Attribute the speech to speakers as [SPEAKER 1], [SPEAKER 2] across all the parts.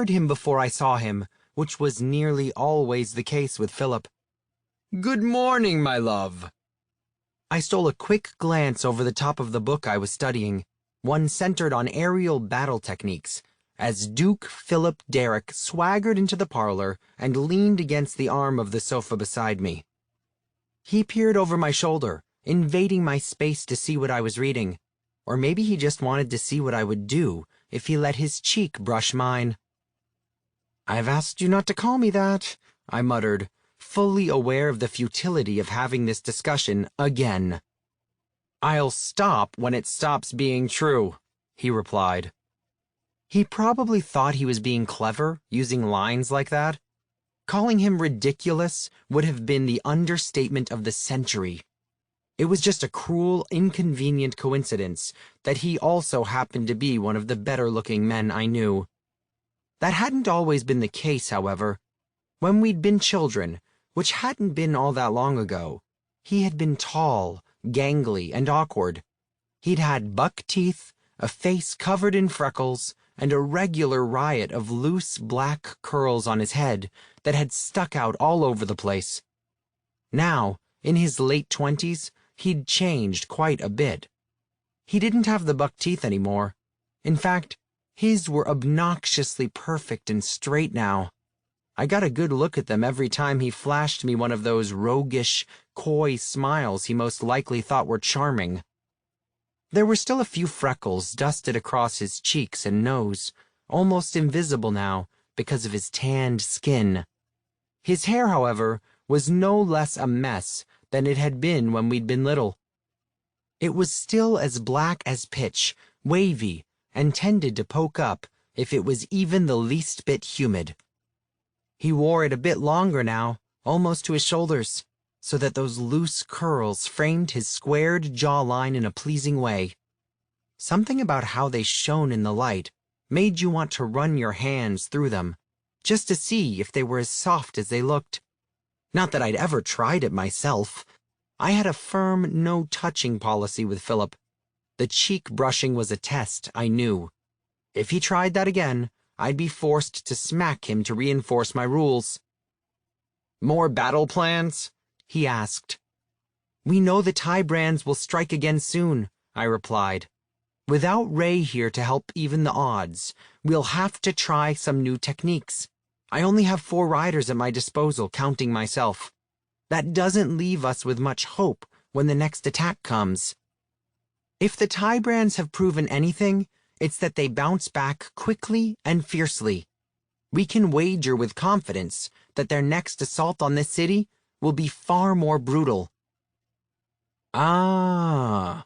[SPEAKER 1] heard him before I saw him, which was nearly always the case with Philip. "Good morning, my love." I stole a quick glance over the top of the book I was studying, one centered on aerial battle techniques, as Duke Philip Derrick swaggered into the parlor and leaned against the arm of the sofa beside me. He peered over my shoulder, invading my space to see what I was reading, or maybe he just wanted to see what I would do if he let his cheek brush mine. "I've asked you not to call me that," I muttered, fully aware of the futility of having this discussion again. "I'll stop when it stops being true," he replied. He probably thought he was being clever, using lines like that. Calling him ridiculous would have been the understatement of the century. It was just a cruel, inconvenient coincidence that he also happened to be one of the better-looking men I knew. That hadn't always been the case, however. When we'd been children, which hadn't been all that long ago, he had been tall, gangly, and awkward. He'd had buck teeth, a face covered in freckles, and a regular riot of loose black curls on his head that had stuck out all over the place. Now, in his late 20s, he'd changed quite a bit. He didn't have the buck teeth anymore. In fact, his were obnoxiously perfect and straight now. I got a good look at them every time he flashed me one of those roguish, coy smiles he most likely thought were charming. There were still a few freckles dusted across his cheeks and nose, almost invisible now because of his tanned skin. His hair, however, was no less a mess than it had been when we'd been little. It was still as black as pitch, wavy, and tended to poke up if it was even the least bit humid. He wore it a bit longer now, almost to his shoulders, so that those loose curls framed his squared jawline in a pleasing way. Something about how they shone in the light made you want to run your hands through them, just to see if they were as soft as they looked. Not that I'd ever tried it myself. I had a firm no-touching policy with Philip. The cheek brushing was a test, I knew. If he tried that again, I'd be forced to smack him to reinforce my rules. "More battle plans?" he asked. "We know the Tibrans will strike again soon," I replied. "Without Reigh here to help even the odds, we'll have to try some new techniques. I only have 4 riders at my disposal, counting myself. That doesn't leave us with much hope when the next attack comes. If the Tibrans have proven anything, it's that they bounce back quickly and fiercely. We can wager with confidence that their next assault on this city will be far more brutal." "Ah."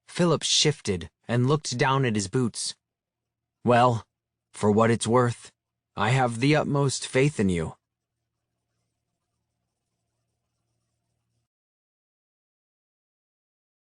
[SPEAKER 1] Philip shifted and looked down at his boots. "Well, for what it's worth, I have the utmost faith in you."